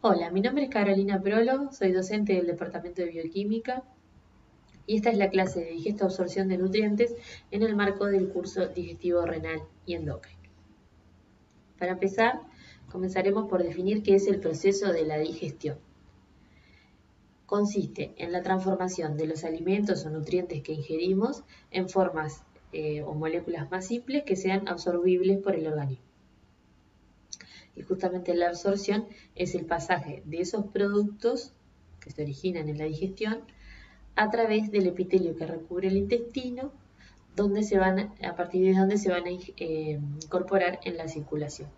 Hola, mi nombre es Carolina Prolo, soy docente del Departamento de Bioquímica y esta es la clase de digesta-absorción de nutrientes en el marco del curso digestivo renal y endocrino. Para empezar, comenzaremos por definir qué es el proceso de la digestión. Consiste en la transformación de los alimentos o nutrientes que ingerimos en formas o moléculas más simples que sean absorbibles por el organismo. Y justamente la absorción es el pasaje de esos productos que se originan en la digestión a través del epitelio que recubre el intestino, a partir de donde se van a incorporar en la circulación.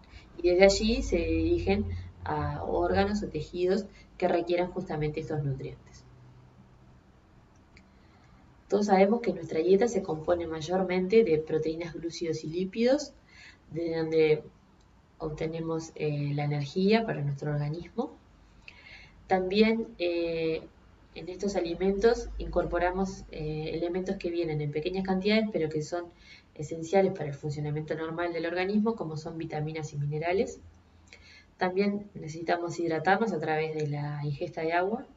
Y desde allí se dirigen a órganos o tejidos que requieran justamente estos nutrientes. Todos sabemos que nuestra dieta se compone mayormente de proteínas, glúcidos y lípidos, de donde obtenemos la energía para nuestro organismo. También en estos alimentos incorporamos elementos que vienen en pequeñas cantidades, pero que son esenciales para el funcionamiento normal del organismo, como son vitaminas y minerales. También necesitamos hidratarnos a través de la ingesta de agua.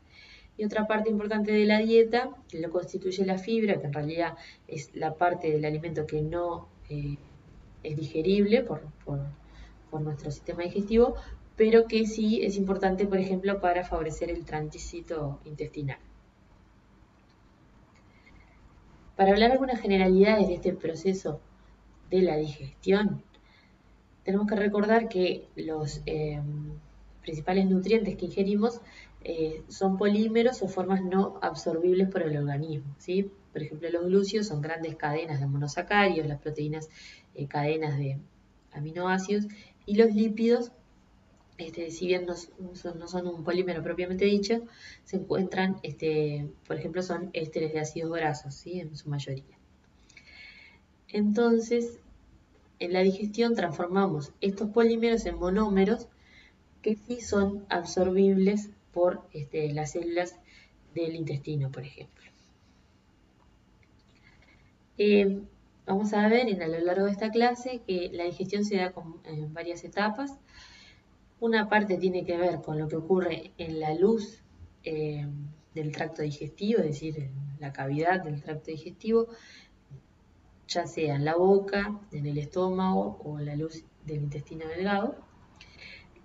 Y otra parte importante de la dieta lo constituye la fibra, que en realidad es la parte del alimento que no es digerible por nuestro sistema digestivo, pero que sí es importante, por ejemplo, para favorecer el tránsito intestinal. Para hablar algunas generalidades de este proceso de la digestión, tenemos que recordar que los principales nutrientes que ingerimos son polímeros o formas no absorbibles por el organismo, ¿sí? Por ejemplo, los glúcidos son grandes cadenas de monosacáridos, las proteínas cadenas de aminoácidos, y los lípidos, si bien no son un polímero propiamente dicho, se encuentran, por ejemplo, son ésteres de ácidos grasos, ¿sí? En su mayoría. Entonces, en la digestión transformamos estos polímeros en monómeros que sí son absorbibles por las células del intestino, por ejemplo. Vamos a ver a lo largo de esta clase que la digestión se da en varias etapas. Una parte tiene que ver con lo que ocurre en la luz del tracto digestivo, es decir, en la cavidad del tracto digestivo, ya sea en la boca, en el estómago o en la luz del intestino delgado.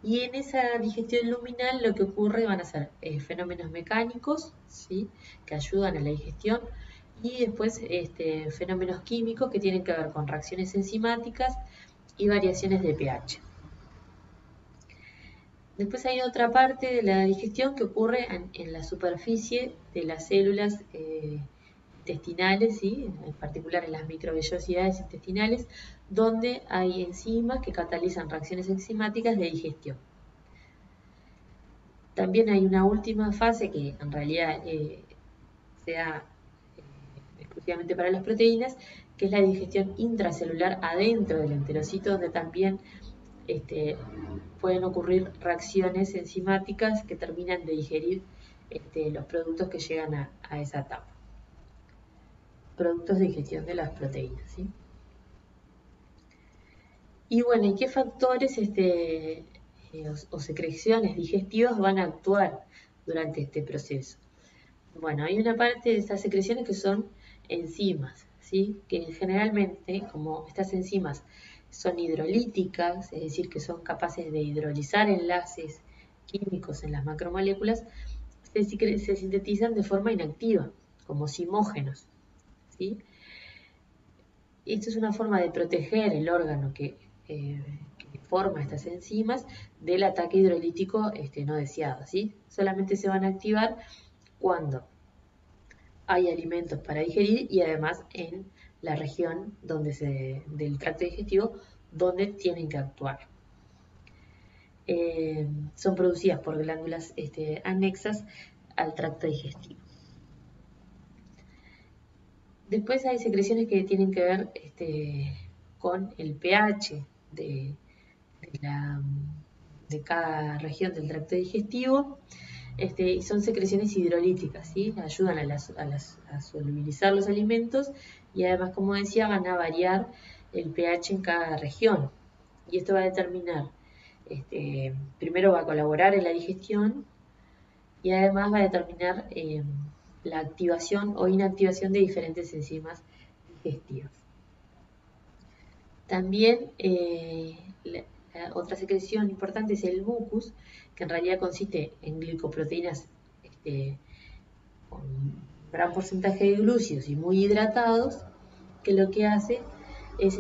Y en esa digestión luminal lo que ocurre van a ser fenómenos mecánicos, ¿sí?, que ayudan a la digestión, y después fenómenos químicos que tienen que ver con reacciones enzimáticas y variaciones de pH. Después hay otra parte de la digestión que ocurre en la superficie de las células intestinales, ¿sí?, en particular en las microvellosidades intestinales, donde hay enzimas que catalizan reacciones enzimáticas de digestión. También hay una última fase que en realidad se da exclusivamente para las proteínas, que es la digestión intracelular adentro del enterocito, donde también pueden ocurrir reacciones enzimáticas que terminan de digerir los productos que llegan a esa etapa. Productos de digestión de las proteínas, ¿sí? Y bueno, ¿y qué factores o secreciones digestivas van a actuar durante este proceso? Bueno, hay una parte de estas secreciones que son enzimas, ¿sí?, que generalmente, como estas enzimas son hidrolíticas, es decir, que son capaces de hidrolizar enlaces químicos en las macromoléculas, se sintetizan de forma inactiva, como zimógenos, ¿sí? Esto es una forma de proteger el órgano que forma estas enzimas del ataque hidrolítico no deseado, ¿sí? Solamente se van a activar cuando hay alimentos para digerir y además en la región del tracto digestivo donde tienen que actuar. Son producidas por glándulas anexas al tracto digestivo. Después hay secreciones que tienen que ver con el pH de cada región del tracto digestivo, y son secreciones hidrolíticas, ¿sí? Ayudan a solubilizar los alimentos y además, como decía, van a variar el pH en cada región. Y esto va a determinar primero va a colaborar en la digestión y además va a determinar la activación o inactivación de diferentes enzimas digestivas. También la otra secreción importante es el mucus, que en realidad consiste en glicoproteínas con un gran porcentaje de glúcidos y muy hidratados, que lo que hace es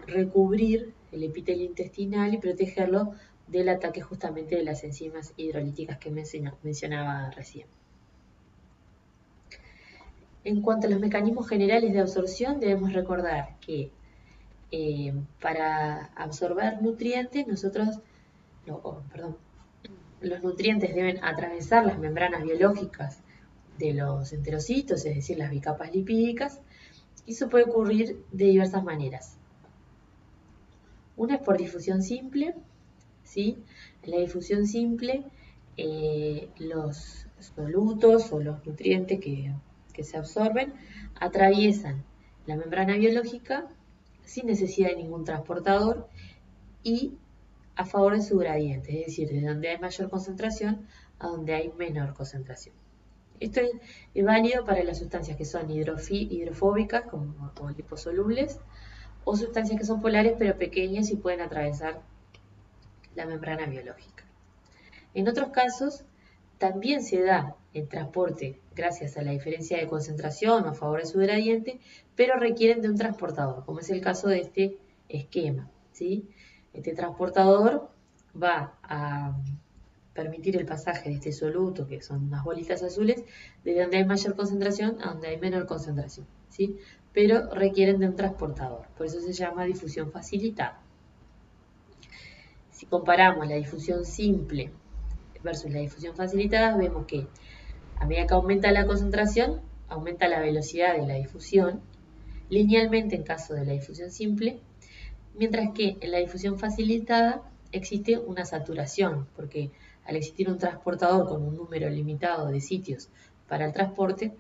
recubrir el epitelio intestinal y protegerlo del ataque justamente de las enzimas hidrolíticas que mencionaba recién. En cuanto a los mecanismos generales de absorción, debemos recordar que para absorber nutrientes, los nutrientes deben atravesar las membranas biológicas de los enterocitos, es decir, las bicapas lipídicas, y eso puede ocurrir de diversas maneras. Una es por difusión simple, ¿sí? En la difusión simple, los solutos o los nutrientes que se absorben atraviesan la membrana biológica sin necesidad de ningún transportador y a favor de su gradiente, es decir, de donde hay mayor concentración a donde hay menor concentración. Esto es válido para las sustancias que son hidrofóbicas como liposolubles o sustancias que son polares pero pequeñas y pueden atravesar la membrana biológica. En otros casos, también se da el transporte gracias a la diferencia de concentración o a favor de su gradiente, pero requieren de un transportador, como es el caso de este esquema, ¿sí? Este transportador va a permitir el pasaje de este soluto, que son unas bolitas azules, de donde hay mayor concentración a donde hay menor concentración, ¿sí? Pero requieren de un transportador, por eso se llama difusión facilitada. Si comparamos la difusión simple versus la difusión facilitada, vemos que a medida que aumenta la concentración, aumenta la velocidad de la difusión, linealmente en caso de la difusión simple, mientras que en la difusión facilitada existe una saturación, porque al existir un transportador con un número limitado de sitios para el transporte,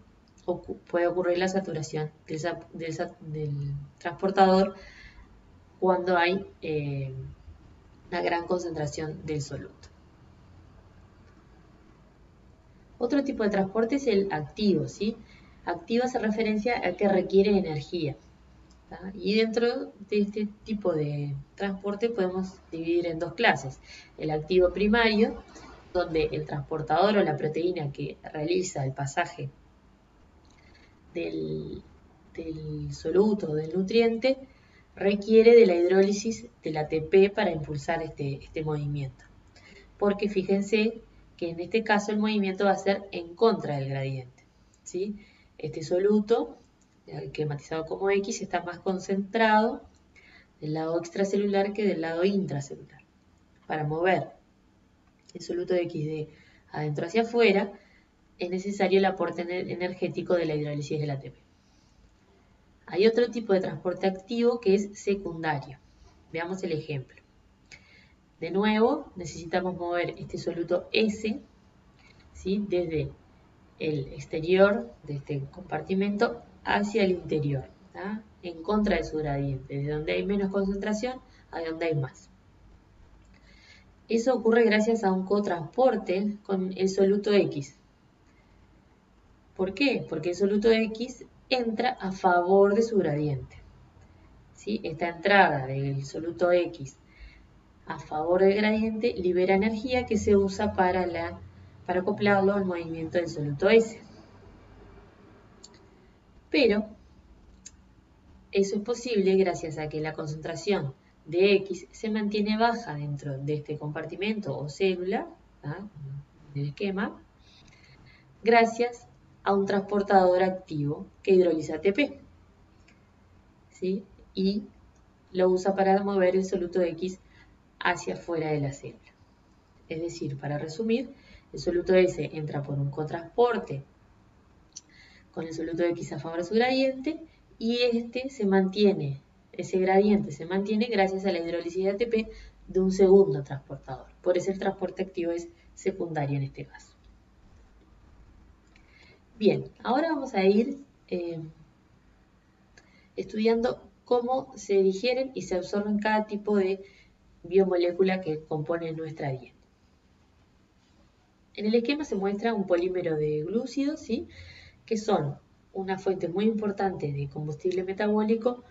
puede ocurrir la saturación del transportador cuando hay una gran concentración del soluto. Otro tipo de transporte es el activo, ¿sí? Activo hace referencia a que requiere energía, ¿tá? Y dentro de este tipo de transporte podemos dividir en dos clases. El activo primario, donde el transportador o la proteína que realiza el pasaje del soluto o del nutriente requiere de la hidrólisis del ATP para impulsar este movimiento. Porque fíjense que en este caso el movimiento va a ser en contra del gradiente, ¿sí? Este soluto, esquematizado como X, está más concentrado del lado extracelular que del lado intracelular. Para mover el soluto de X de adentro hacia afuera, es necesario el aporte energético de la hidrólisis del ATP. Hay otro tipo de transporte activo que es secundario. Veamos el ejemplo. De nuevo, necesitamos mover este soluto S, ¿sí? Desde el exterior de este compartimento hacia el interior, ¿tá? En contra de su gradiente, desde donde hay menos concentración a donde hay más. Eso ocurre gracias a un cotransporte con el soluto X. ¿Por qué? Porque el soluto X entra a favor de su gradiente, ¿sí? Esta entrada del soluto X a favor del gradiente libera energía que se usa para acoplarlo al movimiento del soluto S. Pero eso es posible gracias a que la concentración de X se mantiene baja dentro de este compartimento o célula, ¿tá? Del esquema, gracias a un transportador activo que hidroliza ATP, ¿sí? Y lo usa para mover el soluto X hacia afuera de la célula. Es decir, para resumir, el soluto S entra por un cotransporte con el soluto X a favor de su gradiente y ese gradiente se mantiene gracias a la hidrólisis de ATP de un segundo transportador. Por eso el transporte activo es secundario en este caso. Bien, ahora vamos a ir estudiando cómo se digieren y se absorben cada tipo de biomolécula que compone nuestra dieta. En el esquema se muestra un polímero de glúcidos, ¿sí?, que son una fuente muy importante de combustible metabólico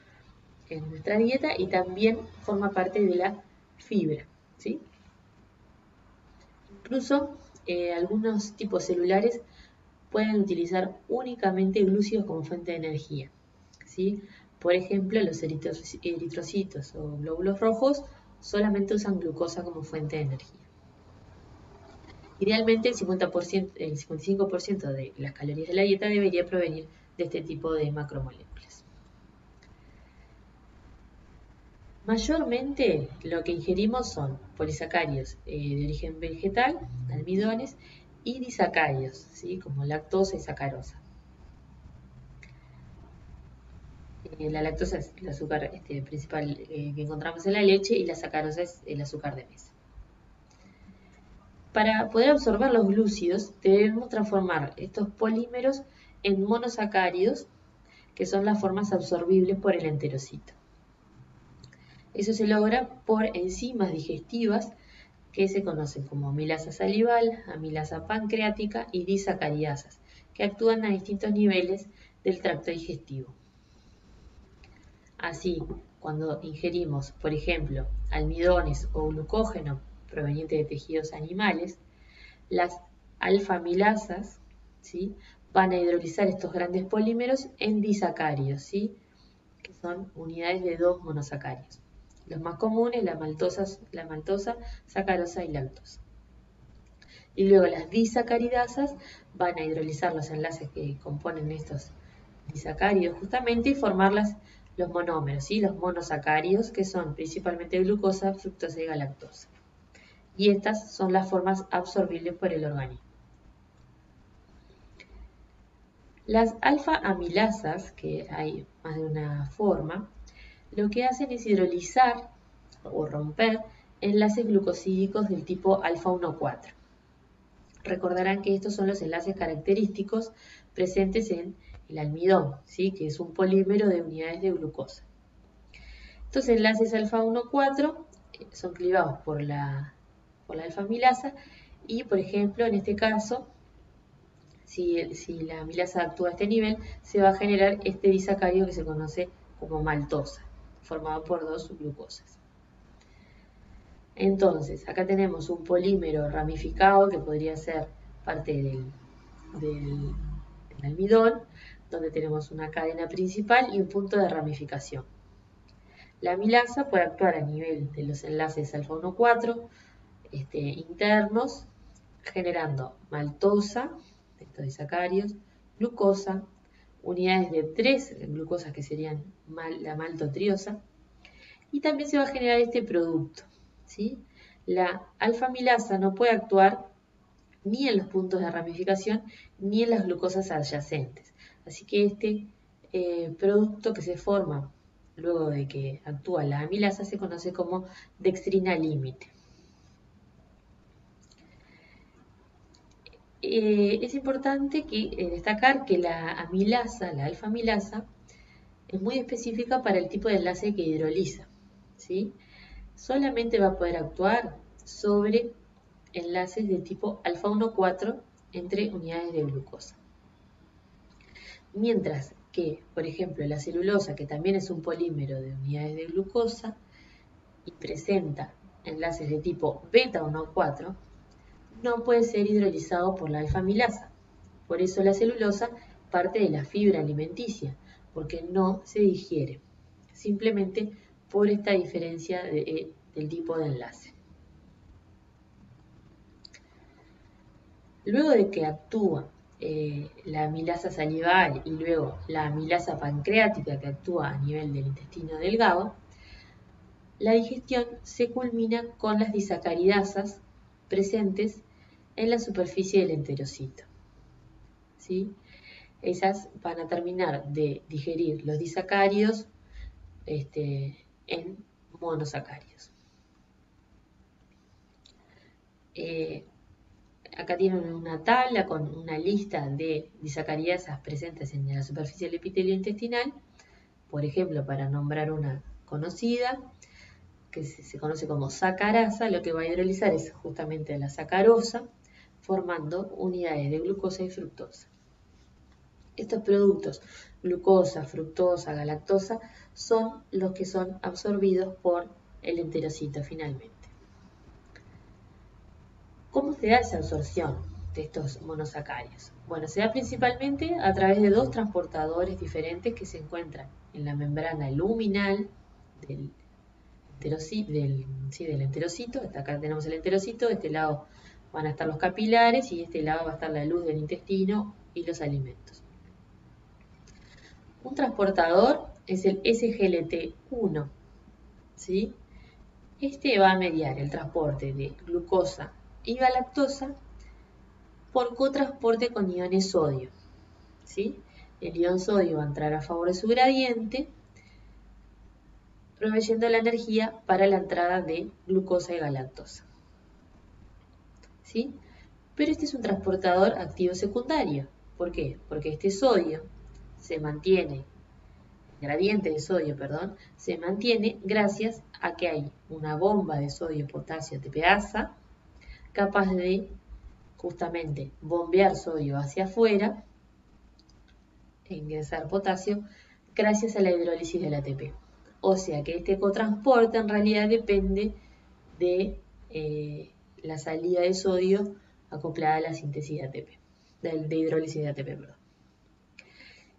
en nuestra dieta y también forma parte de la fibra, ¿sí? Incluso algunos tipos celulares pueden utilizar únicamente glúcidos como fuente de energía, ¿sí? Por ejemplo, los eritrocitos o glóbulos rojos solamente usan glucosa como fuente de energía. Idealmente, el 55% de las calorías de la dieta debería provenir de este tipo de macromoléculas. Mayormente lo que ingerimos son polisacáridos de origen vegetal, almidones, y disacáridos, ¿sí?, como lactosa y sacarosa. La lactosa es el azúcar principal que encontramos en la leche y la sacarosa es el azúcar de mesa. Para poder absorber los glúcidos debemos transformar estos polímeros en monosacáridos, que son las formas absorbibles por el enterocito. Eso se logra por enzimas digestivas que se conocen como amilasa salival, amilasa pancreática y disacaridasas, que actúan a distintos niveles del tracto digestivo. Así, cuando ingerimos, por ejemplo, almidones o glucógeno proveniente de tejidos animales, las alfa-amilasas, ¿sí?, van a hidrolizar estos grandes polímeros en disacáridos, ¿sí?, que son unidades de 2 monosacáridos. Los más comunes, la maltosa, sacarosa y lactosa. Y luego las disacaridasas van a hidrolizar los enlaces que componen estos disacáridos justamente y formar los monómeros, ¿sí?, los monosacáridos, que son principalmente glucosa, fructosa y galactosa. Y estas son las formas absorbibles por el organismo. Las alfa-amilasas, que hay más de una forma, lo que hacen es hidrolizar o romper enlaces glucosídicos del tipo alfa-1,4. Recordarán que estos son los enlaces característicos presentes en el almidón, ¿sí?, que es un polímero de unidades de glucosa. Estos enlaces alfa-1,4 son clivados por la alfa-amilasa y, por ejemplo, en este caso, si la amilasa actúa a este nivel, se va a generar este disacárido que se conoce como maltosa, formado por 2 glucosas. Entonces, acá tenemos un polímero ramificado que podría ser parte del almidón, donde tenemos una cadena principal y un punto de ramificación. La amilasa puede actuar a nivel de los enlaces alfa-1,4 internos, generando maltosa, estos disacáridos, glucosa, unidades de 3 glucosas que serían la maltotriosa, y también se va a generar este producto, ¿sí? La alfa-amilasa no puede actuar ni en los puntos de ramificación ni en las glucosas adyacentes. Así que este producto que se forma luego de que actúa la amilasa se conoce como dextrina límite. Es importante destacar que la amilasa, la alfa-amilasa, es muy específica para el tipo de enlace que hidroliza, ¿sí? Solamente va a poder actuar sobre enlaces de tipo alfa-1,4 entre unidades de glucosa. Mientras que, por ejemplo, la celulosa, que también es un polímero de unidades de glucosa y presenta enlaces de tipo beta-1,4, no puede ser hidrolizado por la alfa-amilasa. Por eso la celulosa parte de la fibra alimenticia, porque no se digiere, simplemente por esta diferencia del tipo de enlace. Luego de que actúa la amilasa salival y luego la amilasa pancreática que actúa a nivel del intestino delgado, la digestión se culmina con las disacaridasas presentes en la superficie del enterocito, ¿sí? Esas van a terminar de digerir los disacáridos en monosacáridos. Acá tienen una tabla con una lista de disacaridasas presentes en la superficie del epitelio intestinal, por ejemplo, para nombrar una conocida, que se conoce como sacarasa, lo que va a hidrolizar es justamente la sacarosa, formando unidades de glucosa y fructosa. Estos productos, glucosa, fructosa, galactosa, son los que son absorbidos por el enterocito finalmente. ¿Cómo se da esa absorción de estos monosacáridos? Bueno, se da principalmente a través de dos transportadores diferentes que se encuentran en la membrana luminal del enterocito. Acá tenemos el enterocito, de este lado van a estar los capilares y de este lado va a estar la luz del intestino y los alimentos. Un transportador es el SGLT1, ¿sí? Este va a mediar el transporte de glucosa y galactosa por cotransporte con iones sodio, ¿sí? El ion sodio va a entrar a favor de su gradiente, proveyendo la energía para la entrada de glucosa y galactosa, ¿sí? Pero este es un transportador activo secundario. ¿Por qué? Porque este sodio se mantiene, el gradiente de sodio, perdón, se mantiene gracias a que hay una bomba de sodio-potasio TPasa capaz de justamente bombear sodio hacia afuera e ingresar potasio gracias a la hidrólisis del ATP. O sea que este cotransporte en realidad depende de la salida de sodio acoplada a la síntesis de ATP, de hidrólisis de ATP, perdón.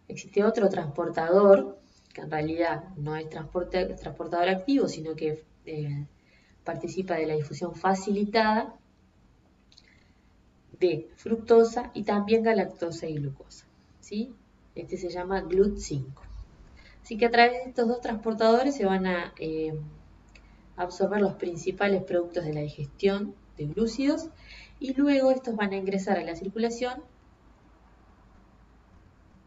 Existe otro transportador, que en realidad no es transportador activo, sino que participa de la difusión facilitada de fructosa y también galactosa y glucosa, ¿sí? Este se llama GLUT5. Así que a través de estos dos transportadores se van a absorber los principales productos de la digestión de glúcidos y luego estos van a ingresar a la circulación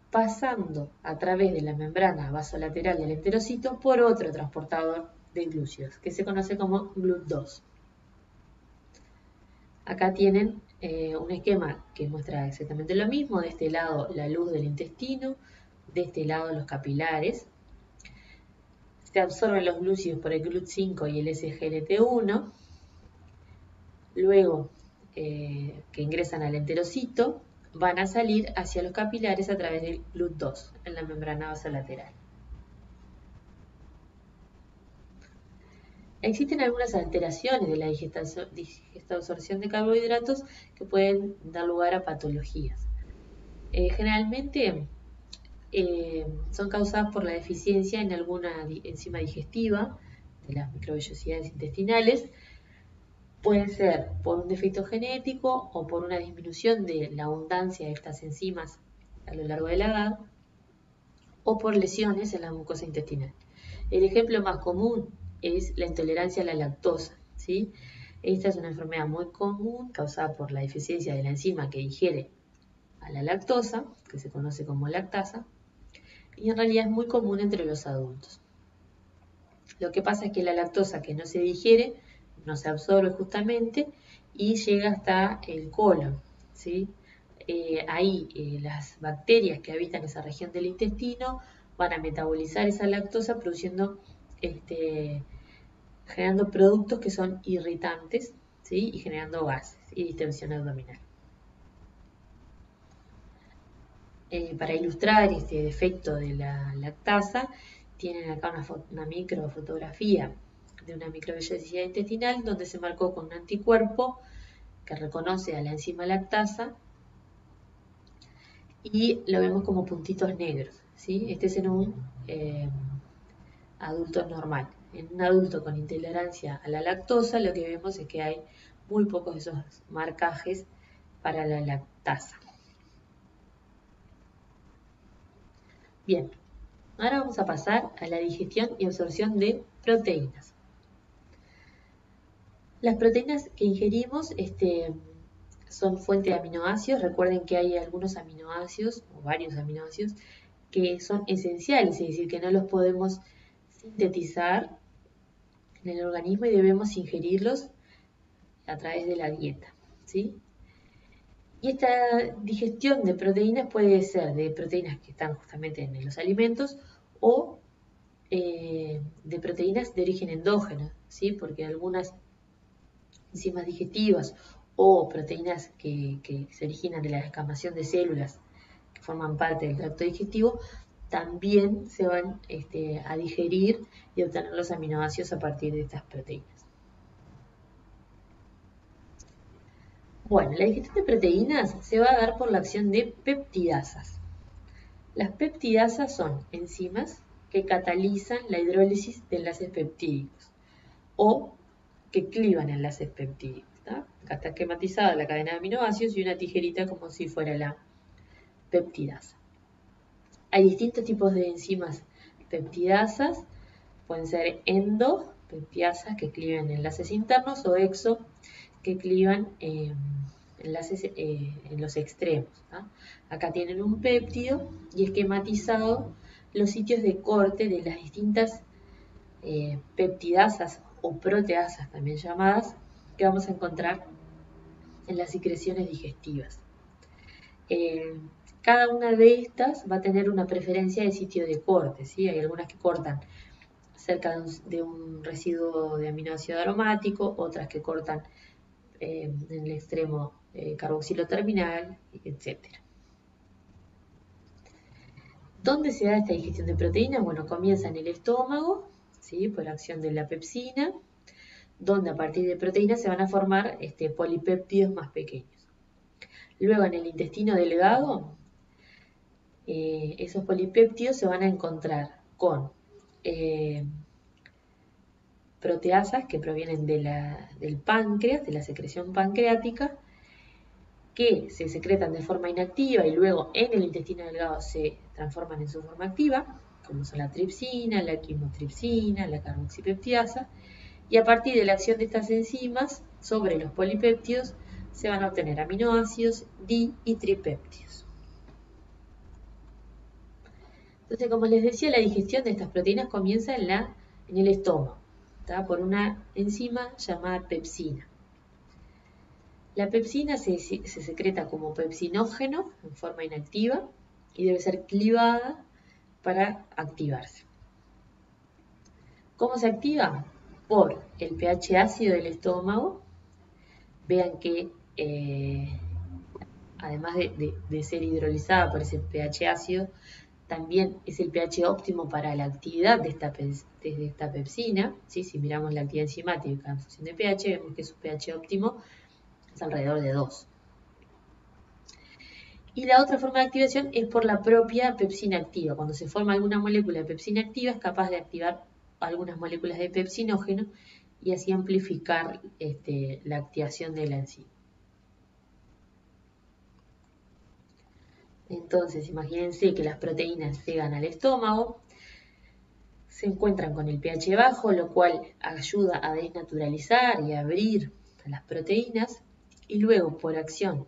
pasando a través de la membrana vasolateral del enterocito por otro transportador de glúcidos que se conoce como GLUT2. Acá tienen un esquema que muestra exactamente lo mismo. De este lado la luz del intestino, de este lado los capilares. Se absorben los glúcidos por el GLUT5 y el SGLT1. Luego que ingresan al enterocito, van a salir hacia los capilares a través del GLUT2 en la membrana vasolateral. Existen algunas alteraciones de la digesta-absorción de carbohidratos que pueden dar lugar a patologías. Generalmente son causadas por la deficiencia en alguna enzima digestiva de las microvellosidades intestinales. Puede ser por un defecto genético o por una disminución de la abundancia de estas enzimas a lo largo de la edad o por lesiones en la mucosa intestinal. El ejemplo más común es la intolerancia a la lactosa, ¿sí? Esta es una enfermedad muy común causada por la deficiencia de la enzima que digiere a la lactosa, que se conoce como lactasa, y en realidad es muy común entre los adultos. Lo que pasa es que la lactosa que no se digiere no se absorbe justamente y llega hasta el colon, ¿sí? Ahí las bacterias que habitan esa región del intestino van a metabolizar esa lactosa generando productos que son irritantes, ¿sí? Y generando gases y distensión abdominal. Para ilustrar este defecto de la lactasa, tienen acá una microfotografía de una microvellosidad intestinal donde se marcó con un anticuerpo que reconoce a la enzima lactasa y lo vemos como puntitos negros, ¿sí? Este es en un adulto normal. En un adulto con intolerancia a la lactosa lo que vemos es que hay muy pocos de esos marcajes para la lactasa. Bien, ahora vamos a pasar a la digestión y absorción de proteínas. Las proteínas que ingerimos son fuente de aminoácidos. Recuerden que hay algunos aminoácidos, o varios aminoácidos, que son esenciales, es decir, que no los podemos sintetizar en el organismo y debemos ingerirlos a través de la dieta, ¿sí? Y esta digestión de proteínas puede ser de proteínas que están justamente en los alimentos o de proteínas de origen endógeno, ¿sí? Porque algunas enzimas digestivas o proteínas que se originan de la descamación de células que forman parte del tracto digestivo, también se van a digerir y obtener los aminoácidos a partir de estas proteínas. Bueno, la digestión de proteínas se va a dar por la acción de peptidasas. Las peptidasas son enzimas que catalizan la hidrólisis de enlaces peptídicos o que clivan enlaces peptídicos. Acá está esquematizada la cadena de aminoácidos y una tijerita como si fuera la peptidasa. Hay distintos tipos de enzimas peptidasas, pueden ser endopeptidasas que clivan enlaces internos o exo que clivan enlaces en los extremos. Acá tienen un péptido y esquematizado los sitios de corte de las distintas peptidasas o proteasas también llamadas que vamos a encontrar en las secreciones digestivas. Cada una de estas va a tener una preferencia de sitio de corte, ¿sí? Hay algunas que cortan cerca de un residuo de aminoácido aromático, otras que cortan en el extremo carboxilo terminal, etc. ¿Dónde se da esta digestión de proteínas? Bueno, comienza en el estómago, ¿sí? Por acción de la pepsina, donde a partir de proteínas se van a formar polipéptidos más pequeños. Luego en el intestino delgado, esos polipéptidos se van a encontrar con proteasas que provienen del páncreas, de la secreción pancreática, que se secretan de forma inactiva y luego en el intestino delgado se transforman en su forma activa, como son la tripsina, la quimotripsina, la carboxipeptidasa, y a partir de la acción de estas enzimas sobre los polipéptidos se van a obtener aminoácidos, di y tripéptidos. Entonces, como les decía, la digestión de estas proteínas comienza en el estómago, por una enzima llamada pepsina. La pepsina se secreta como pepsinógeno en forma inactiva y debe ser clivada para activarse. ¿Cómo se activa? Por el pH ácido del estómago. Vean que además de ser hidrolizada por ese pH ácido, también es el pH óptimo para la actividad de esta pepsina. ¿Sí? Si miramos la actividad enzimática en función de pH, vemos que su pH óptimo es alrededor de 2. Y la otra forma de activación es por la propia pepsina activa. Cuando se forma alguna molécula de pepsina activa, es capaz de activar algunas moléculas de pepsinógeno y así amplificar la activación de la enzima. Entonces, imagínense que las proteínas llegan al estómago, se encuentran con el pH bajo, lo cual ayuda a desnaturalizar y a abrir las proteínas, y luego por acción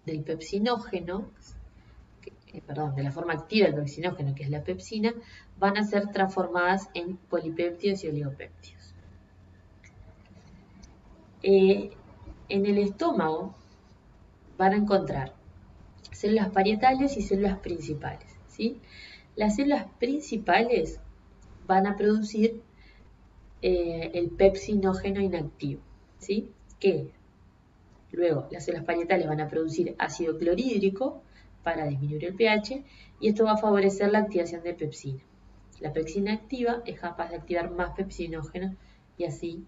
del pepsinógeno, de la forma activa del pepsinógeno, que es la pepsina, van a ser transformadas en polipéptidos y oligopéptidos. En el estómago van a encontrar células parietales y células principales, ¿sí? Las células principales van a producir el pepsinógeno inactivo, ¿sí? Que luego las células parietales van a producir ácido clorhídrico para disminuir el pH y esto va a favorecer la activación de pepsina. La pepsina activa es capaz de activar más pepsinógeno y así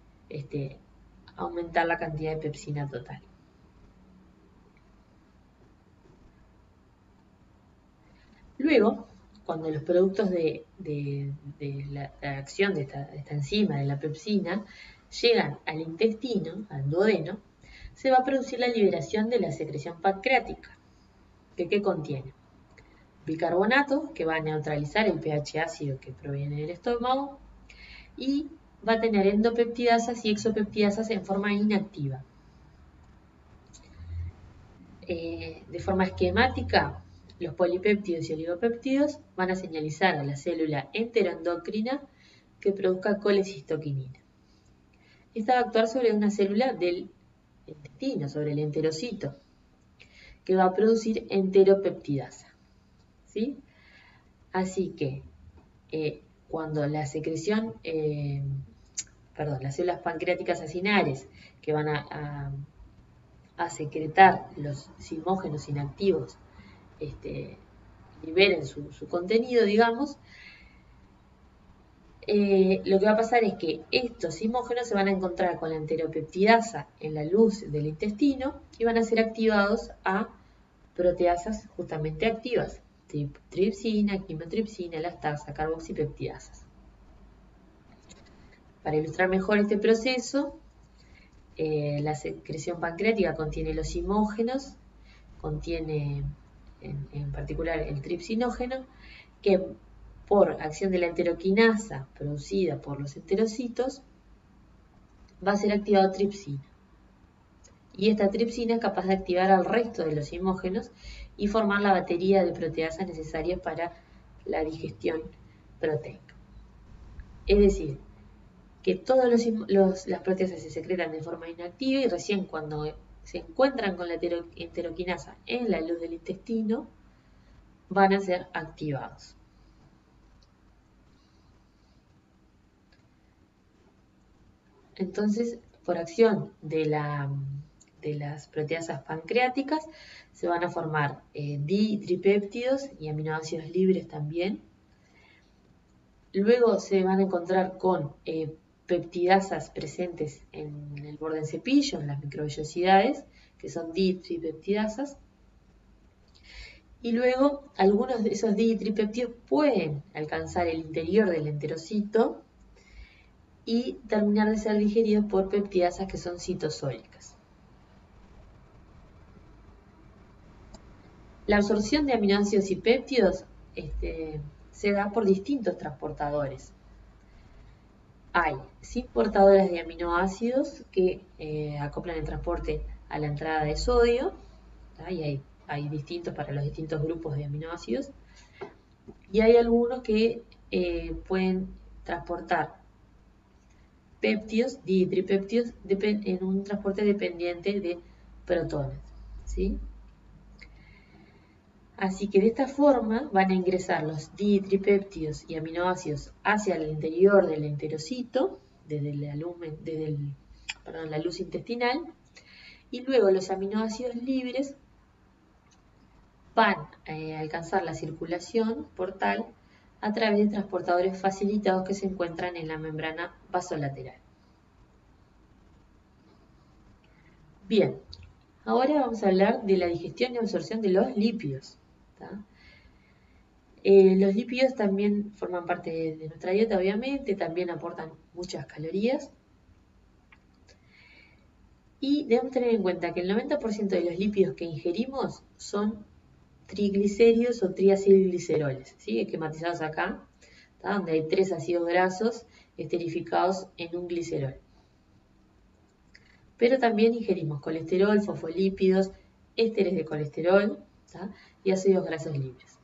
aumentar la cantidad de pepsina total. Luego, cuando los productos de la acción de esta enzima, de la pepsina, llegan al intestino, al duodeno, se va a producir la liberación de la secreción pancreática. ¿Qué contiene? Bicarbonato, que va a neutralizar el pH ácido que proviene del estómago, y va a tener endopeptidasas y exopeptidasas en forma inactiva. De forma esquemática, los polipéptidos y oligopéptidos van a señalizar a la célula enteroendocrina que produzca colecistoquinina. Esta va a actuar sobre una célula del intestino, sobre el enterocito, que va a producir enteropeptidasa. ¿Sí? Así que cuando la secreción, las células pancreáticas acinares que van a secretar los simógenos inactivos, liberen su contenido, digamos, lo que va a pasar es que estos simógenos se van a encontrar con la enteropeptidasa en la luz del intestino y van a ser activados a proteasas justamente activas, tripsina, quimotripsina, elastasa, carboxipeptidasas. Para ilustrar mejor este proceso, la secreción pancreática contiene los simógenos, contiene en particular el tripsinógeno, que por acción de la enteroquinasa producida por los enterocitos va a ser activado tripsina. Y esta tripsina es capaz de activar al resto de los simógenos y formar la batería de proteasas necesarias para la digestión proteica. Es decir, que todas las proteasas se secretan de forma inactiva y recién cuando se encuentran con la enteroquinasa en la luz del intestino van a ser activados. Entonces, por acción de las proteasas pancreáticas se van a formar di- y tripéptidos y aminoácidos libres también. Luego se van a encontrar con peptidasas presentes en el borde del cepillo, en las microvellosidades, que son di- y tripeptidasas. Y luego algunos de esos di- y tripéptidos pueden alcanzar el interior del enterocito y terminar de ser digeridos por peptidasas que son citosólicas. La absorción de aminoácidos y péptidos se da por distintos transportadores. Hay 5 portadores de aminoácidos que acoplan el transporte a la entrada de sodio, y hay distintos para los distintos grupos de aminoácidos, y hay algunos que pueden transportar péptidos, di- y tripéptidos, en un transporte dependiente de protones, ¿sí? Así que de esta forma van a ingresar los di- y tripéptidos y aminoácidos hacia el interior del enterocito, desde la luz intestinal, y luego los aminoácidos libres van a alcanzar la circulación portal a través de transportadores facilitados que se encuentran en la membrana vasolateral. Bien, ahora vamos a hablar de la digestión y absorción de los lípidos. Los lípidos también forman parte de nuestra dieta, obviamente, también aportan muchas calorías. Y debemos tener en cuenta que el 90% de los lípidos que ingerimos son triglicéridos o triacilgliceroles, ¿sí? Esquematizados acá, donde hay 3 ácidos grasos esterificados en un glicerol. Pero también ingerimos colesterol, fosfolípidos, ésteres de colesterol y ácidos grasos libres.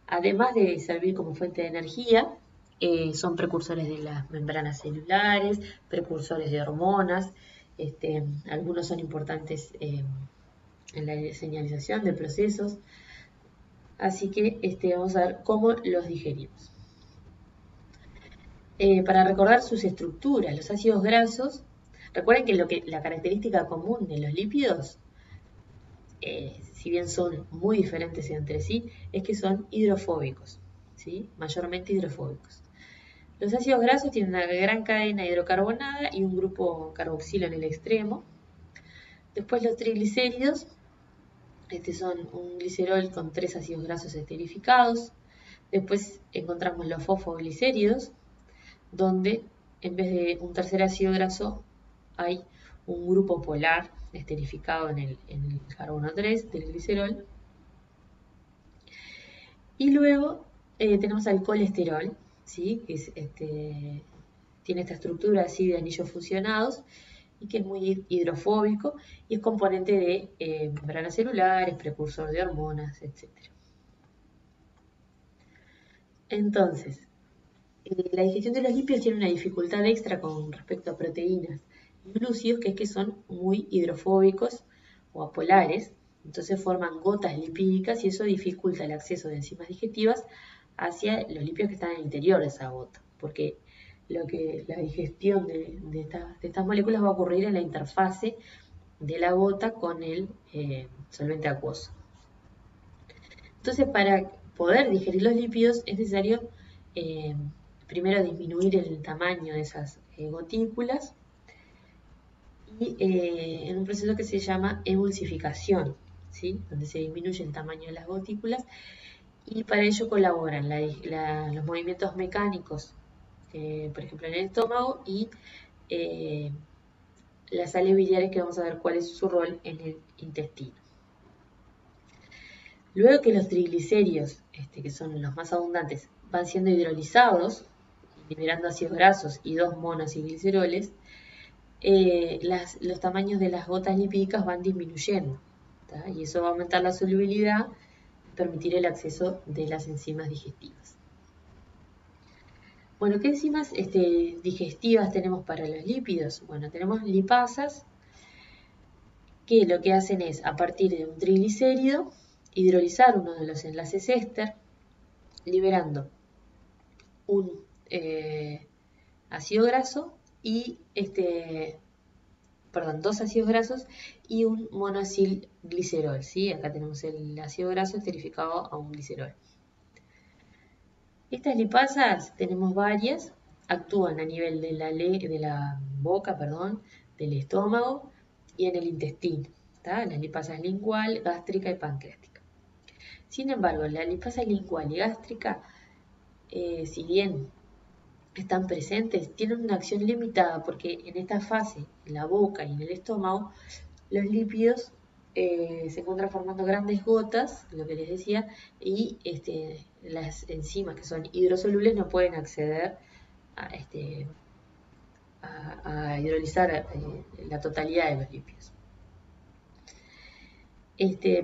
Además de servir como fuente de energía, son precursores de las membranas celulares, precursores de hormonas, algunos son importantes en la señalización de procesos, así que vamos a ver cómo los digerimos. Para recordar sus estructuras, los ácidos grasos, recuerden que la característica común de los lípidos, si bien son muy diferentes entre sí, es que son hidrofóbicos, ¿sí? Mayormente hidrofóbicos. Los ácidos grasos tienen una gran cadena hidrocarbonada y un grupo carboxilo en el extremo. Después los triglicéridos, son un glicerol con 3 ácidos grasos esterificados. Después encontramos los fosfoglicéridos, donde en vez de un tercer ácido graso hay un grupo polar esterificado en el carbono 3 del glicerol. Y luego tenemos al colesterol, ¿sí? Que tiene esta estructura así de anillos fusionados y que es muy hidrofóbico y es componente de membranas celulares, precursor de hormonas, etc. Entonces, la digestión de los lípidos tiene una dificultad extra con respecto a proteínas y glúcidos, que es que son muy hidrofóbicos o apolares, entonces forman gotas lipídicas y eso dificulta el acceso de enzimas digestivas hacia los lípidos que están en el interior de esa gota, porque la digestión de estas moléculas va a ocurrir en la interfase de la gota con el solvente acuoso. Entonces, para poder digerir los lípidos es necesario primero disminuir el tamaño de esas gotículas y en un proceso que se llama emulsificación, ¿sí? Donde se disminuye el tamaño de las gotículas, y para ello colaboran los movimientos mecánicos, por ejemplo en el estómago, y las sales biliares, que vamos a ver cuál es su rol en el intestino. Luego que los triglicéridos, que son los más abundantes, van siendo hidrolizados, liberando ácidos grasos y 2 monoacilgliceroles, los tamaños de las gotas lipídicas van disminuyendo, ¿tá? Y eso va a aumentar la solubilidad y permitir el acceso de las enzimas digestivas. Bueno, ¿qué enzimas digestivas tenemos para los lípidos? Bueno, tenemos lipasas, que lo que hacen es, a partir de un triglicérido, hidrolizar uno de los enlaces éster, liberando un ácido graso y dos ácidos grasos y un monoacilglicerol, ¿sí? Acá tenemos el ácido graso esterificado a un glicerol. Estas lipasas, tenemos varias, actúan a nivel de la boca, del estómago y en el intestino, ¿tá? Las lipasas lingual, gástrica y pancreática. Sin embargo, la lipasa lingual y gástrica, si bien están presentes, tienen una acción limitada, porque en esta fase, en la boca y en el estómago, los lípidos se encuentran formando grandes gotas, lo que les decía, y las enzimas que son hidrosolubles no pueden acceder a hidrolizar la totalidad de los lípidos.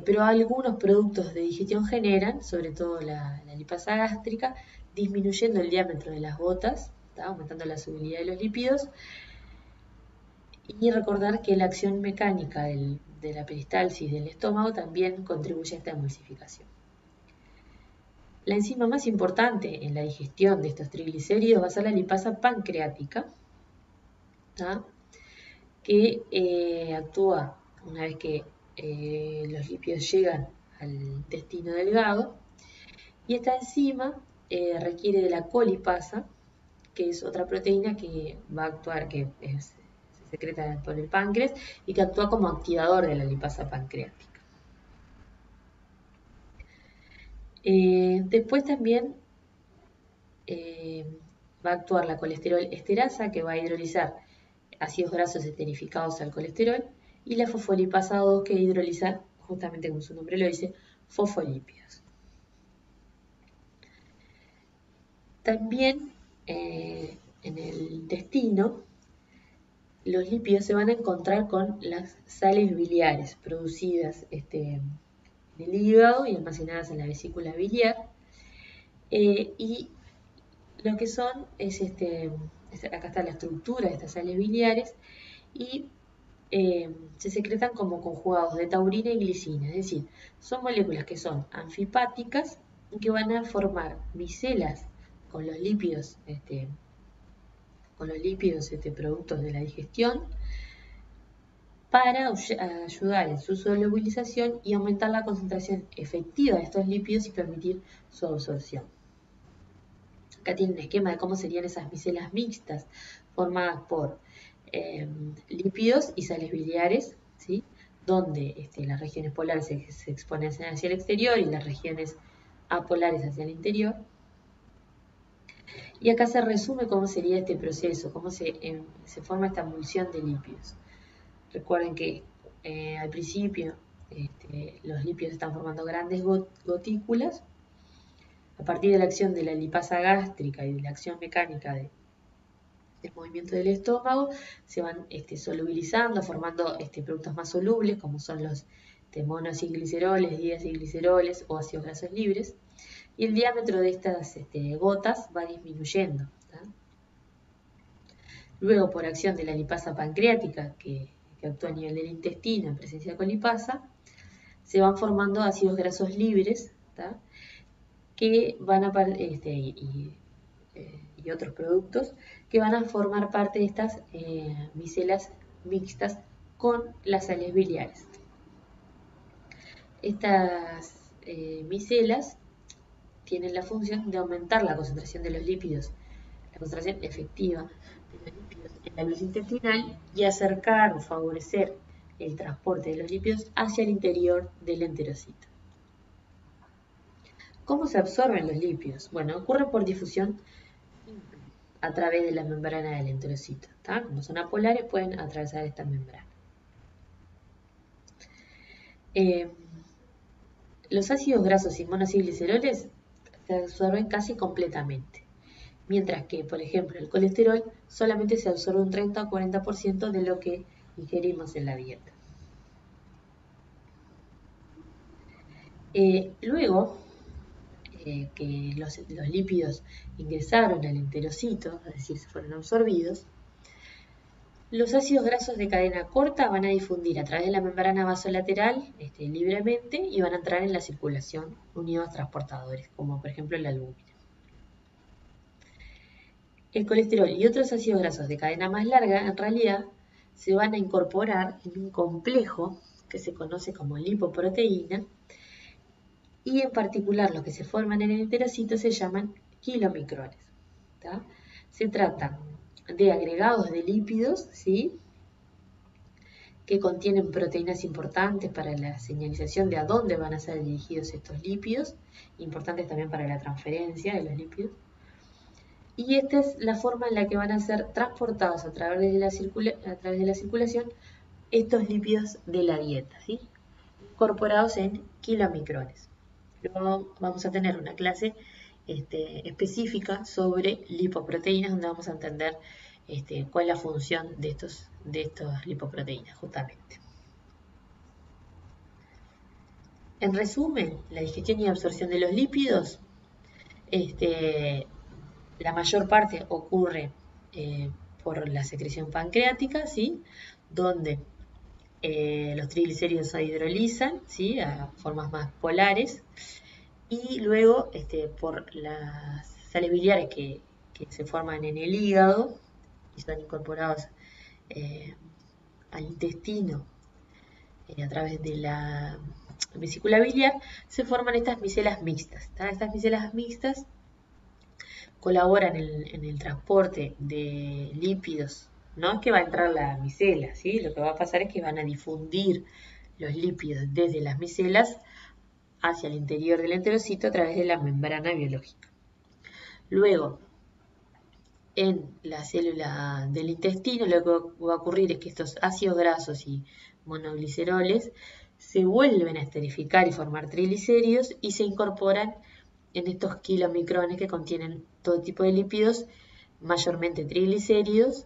Pero algunos productos de digestión generan, sobre todo la lipasa gástrica, disminuyendo el diámetro de las gotas, ¿tá? Aumentando la solubilidad de los lípidos. Y recordar que la acción mecánica de la peristalsis del estómago también contribuye a esta emulsificación. La enzima más importante en la digestión de estos triglicéridos va a ser la lipasa pancreática, ¿tá? Que actúa una vez que los lípidos llegan al intestino delgado, y esta enzima requiere de la colipasa, que es otra proteína que va a actuar, se secreta por el páncreas y que actúa como activador de la lipasa pancreática. Después también va a actuar la colesterol esterasa, que va a hidrolizar ácidos grasos esterificados al colesterol, y la fosfolipasa 2, que hidroliza, justamente como su nombre lo dice, fosfolípidos. También en el intestino, los lípidos se van a encontrar con las sales biliares producidas en el hígado y almacenadas en la vesícula biliar, y lo que son acá está la estructura de estas sales biliares, y se secretan como conjugados de taurina y glicina, es decir, son moléculas que son anfipáticas y que van a formar micelas con los lípidos, productos de la digestión, para ayudar en su solubilización y aumentar la concentración efectiva de estos lípidos y permitir su absorción. Acá tiene un esquema de cómo serían esas micelas mixtas, formadas por lípidos y sales biliares, ¿sí? Donde las regiones polares se exponen hacia el exterior y las regiones apolares hacia el interior. Y acá se resume cómo sería este proceso, cómo se forma esta emulsión de lípidos. Recuerden que al principio los lípidos están formando grandes gotículas. A partir de la acción de la lipasa gástrica y de la acción mecánica del movimiento del estómago, se van solubilizando, formando productos más solubles, como son los monoacilgliceroles, diacilgliceroles o ácidos grasos libres, y el diámetro de estas gotas va disminuyendo, ¿tá? Luego, por acción de la lipasa pancreática, que actúa a nivel del intestino en presencia de colipasa, se van formando ácidos grasos libres, ¿tá? que van a y otros productos que van a formar parte de estas micelas mixtas con las sales biliares. Estas micelas tienen la función de aumentar la concentración de los lípidos, la concentración efectiva de los lípidos en la luz intestinal y acercar o favorecer el transporte de los lípidos hacia el interior del enterocito. ¿Cómo se absorben los lípidos? Bueno, ocurre por difusión a través de la membrana del enterocito. Como son apolares, pueden atravesar esta membrana. Los ácidos grasos y monoacilgliceroles se absorben casi completamente, mientras que, por ejemplo, el colesterol solamente se absorbe un 30 o 40% de lo que ingerimos en la dieta. Luego que los lípidos ingresaron al enterocito, es decir, se fueron absorbidos, los ácidos grasos de cadena corta van a difundir a través de la membrana vasolateral libremente y van a entrar en la circulación unidos a transportadores, como por ejemplo la albúmina. El colesterol y otros ácidos grasos de cadena más larga, en realidad, se van a incorporar en un complejo que se conoce como lipoproteína, y en particular los que se forman en el enterocito se llaman kilomicrones. Se trata de agregados de lípidos, ¿sí?, que contienen proteínas importantes para la señalización de a dónde van a ser dirigidos estos lípidos, importantes también para la transferencia de los lípidos. Y esta es la forma en la que van a ser transportados a través de la circulación estos lípidos de la dieta, ¿sí?, incorporados en kilomicrones. Luego vamos a tener una clase específica sobre lipoproteínas, donde vamos a entender cuál es la función de estos lipoproteínas, justamente. En resumen, la digestión y absorción de los lípidos, la mayor parte ocurre por la secreción pancreática, ¿sí?, donde los triglicéridos se hidrolizan, ¿sí?, a formas más polares, y luego por las sales biliares que se forman en el hígado y son incorporados al intestino a través de la vesícula biliar, se forman estas micelas mixtas. Estas micelas mixtas colaboran en el transporte de lípidos. No es que va a entrar la micela, ¿sí? Lo que va a pasar es que van a difundir los lípidos desde las micelas hacia el interior del enterocito a través de la membrana biológica. Luego, en la célula del intestino, lo que va a ocurrir es que estos ácidos grasos y monogliceroles se vuelven a esterificar y formar triglicéridos y se incorporan en estos kilomicrones que contienen todo tipo de lípidos, mayormente triglicéridos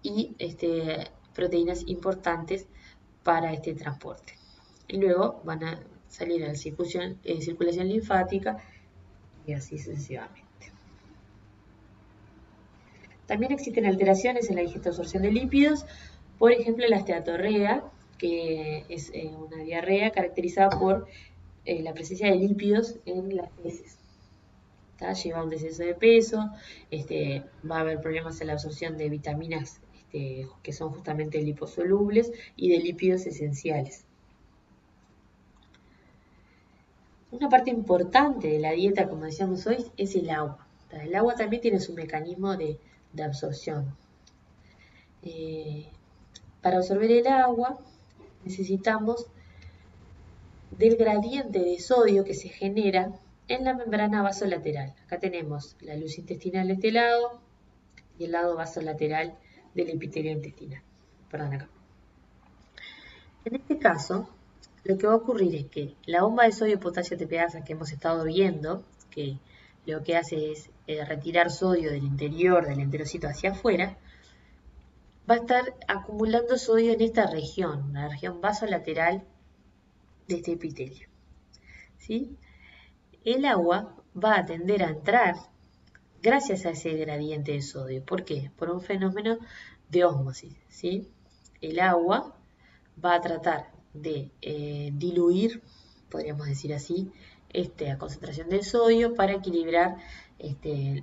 y proteínas importantes para este transporte. Y luego van a salir a la circulación linfática y así sucesivamente. También existen alteraciones en la digestión de lípidos, por ejemplo la esteatorrea, que es una diarrea caracterizada por la presencia de lípidos en las heces. Lleva un descenso de peso, va a haber problemas en la absorción de vitaminas que son justamente liposolubles y de lípidos esenciales. Una parte importante de la dieta, como decíamos hoy, es el agua. El agua también tiene su mecanismo de absorción. Para absorber el agua necesitamos del gradiente de sodio que se genera en la membrana vasolateral. Acá tenemos la luz intestinal de este lado y el lado vasolateral del epitelio intestinal. Perdón, acá. En este caso, lo que va a ocurrir es que la bomba de sodio potasio TPasa que hemos estado viendo, que lo que hace es retirar sodio del interior del enterocito hacia afuera, va a estar acumulando sodio en esta región, la región vasolateral de este epitelio, ¿sí? El agua va a tender a entrar gracias a ese gradiente de sodio. ¿Por qué? Por un fenómeno de ósmosis, ¿sí? El agua va a tratar de diluir, podríamos decir así, a concentración de sodio para equilibrar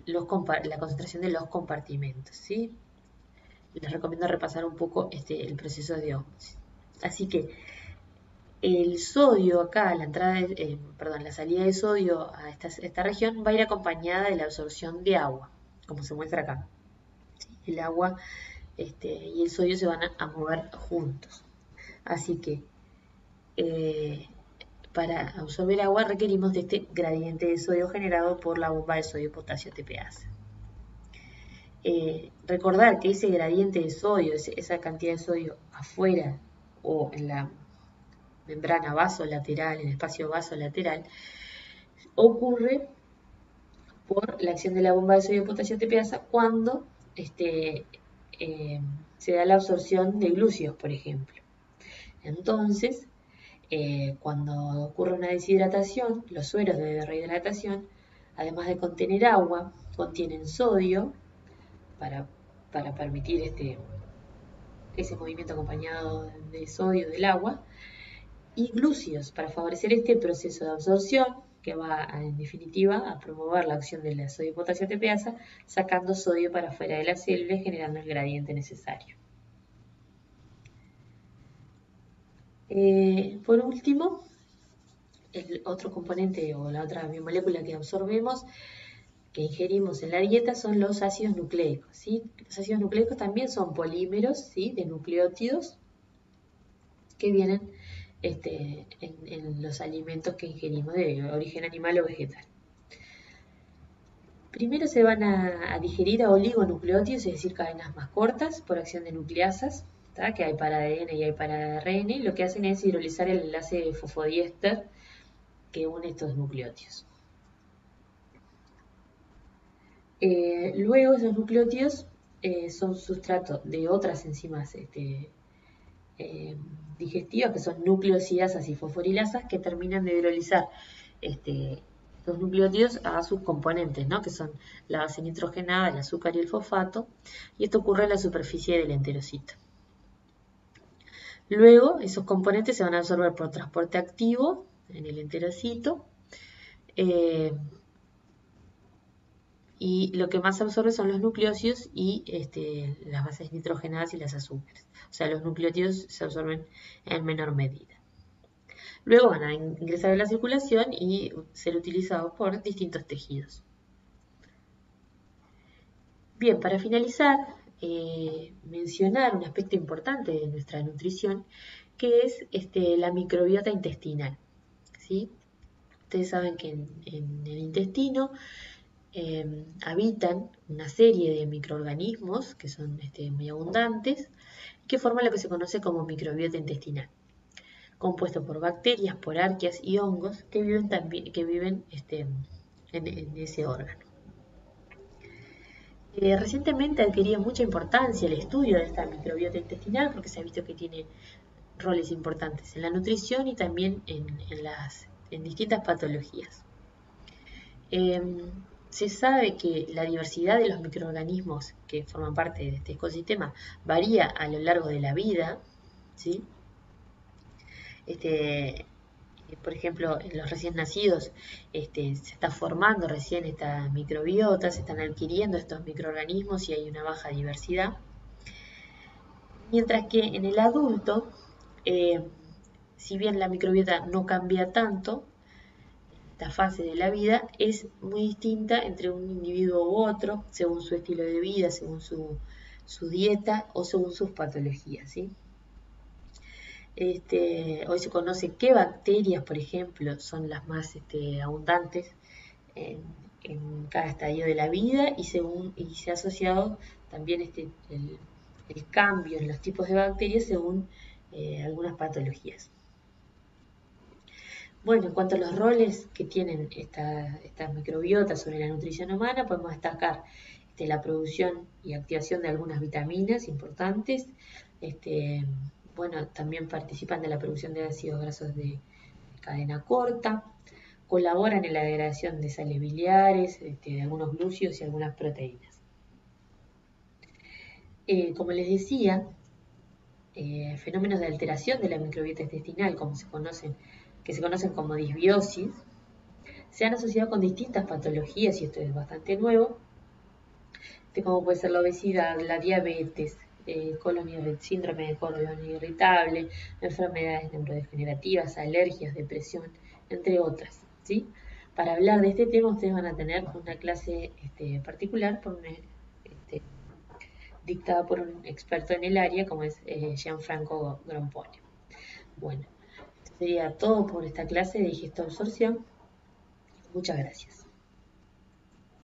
la concentración de los compartimentos, ¿sí? Les recomiendo repasar un poco el proceso de ósmosis. Así que el sodio acá, la salida de sodio a esta región va a ir acompañada de la absorción de agua, como se muestra acá. El agua y el sodio se van a mover juntos. Así que para absorber agua requerimos de este gradiente de sodio generado por la bomba de sodio-potasio TPase. Recordar que ese gradiente de sodio, esa cantidad de sodio afuera o en la membrana vasolateral, en el espacio vasolateral, ocurre por la acción de la bomba de sodio-potasio TPase cuando se da la absorción de glúcidos, por ejemplo. Entonces, cuando ocurre una deshidratación, los sueros de rehidratación, además de contener agua, contienen sodio para permitir ese movimiento acompañado de sodio del agua, y glúcidos para favorecer este proceso de absorción que va en definitiva a promover la acción de la sodio-potasio TPase, sacando sodio para afuera de la célula y generando el gradiente necesario. Por último, el otro componente o la otra biomolécula que absorbemos, que ingerimos en la dieta, son los ácidos nucleicos, ¿sí? Los ácidos nucleicos también son polímeros, ¿sí?, de nucleótidos que vienen en los alimentos que ingerimos de origen animal o vegetal. Primero se van a digerir a oligonucleótidos, es decir, cadenas más cortas por acción de nucleasas, ¿tá?, que hay para ADN y hay para ARN. Lo que hacen es hidrolizar el enlace fosfodiéster que une estos nucleótidos. Luego esos nucleótidos son sustrato de otras enzimas digestivas, que son nucleosidasas y fosforilasas, que terminan de hidrolizar los nucleótidos a sus componentes, ¿no?, que son la base nitrogenada, el azúcar y el fosfato, y esto ocurre en la superficie del enterocito. Luego, esos componentes se van a absorber por transporte activo en el enterocito, y lo que más se absorbe son los nucleósidos y las bases nitrogenadas y las azúcares. O sea, los nucleótidos se absorben en menor medida. Luego van a ingresar a la circulación y ser utilizados por distintos tejidos. Bien, para finalizar, mencionar un aspecto importante de nuestra nutrición, que es la microbiota intestinal, ¿sí? Ustedes saben que en el intestino habitan una serie de microorganismos que son muy abundantes, que forman lo que se conoce como microbiota intestinal, compuesto por bacterias, por arqueas y hongos que viven en ese órgano. Recientemente ha adquirido mucha importancia el estudio de esta microbiota intestinal porque se ha visto que tiene roles importantes en la nutrición y también en distintas patologías. Se sabe que la diversidad de los microorganismos que forman parte de este ecosistema varía a lo largo de la vida, ¿sí? Por ejemplo, en los recién nacidos se está formando recién esta microbiota, se están adquiriendo estos microorganismos y hay una baja diversidad. Mientras que en el adulto, si bien la microbiota no cambia tanto, esta fase de la vida es muy distinta entre un individuo u otro, según su estilo de vida, según su dieta o según sus patologías, ¿sí? Hoy se conoce qué bacterias, por ejemplo, son las más abundantes en cada estadio de la vida y se ha asociado también el cambio en los tipos de bacterias según algunas patologías. Bueno, en cuanto a los roles que tienen estas microbiotas sobre la nutrición humana, podemos destacar la producción y activación de algunas vitaminas importantes. Bueno, también participan de la producción de ácidos grasos de cadena corta, colaboran en la degradación de sales biliares, de algunos glúcidos y algunas proteínas. Como les decía, fenómenos de alteración de la microbiota intestinal, que se conocen como disbiosis, se han asociado con distintas patologías, y esto es bastante nuevo, como puede ser la obesidad, la diabetes, síndrome de colon irritable, enfermedades neurodegenerativas, alergias, depresión, entre otras, ¿sí? Para hablar de este tema ustedes van a tener una clase particular este, dictada por un experto en el área como es Gianfranco Grompone. Bueno, esto sería todo por esta clase de digestión-absorción. Muchas gracias.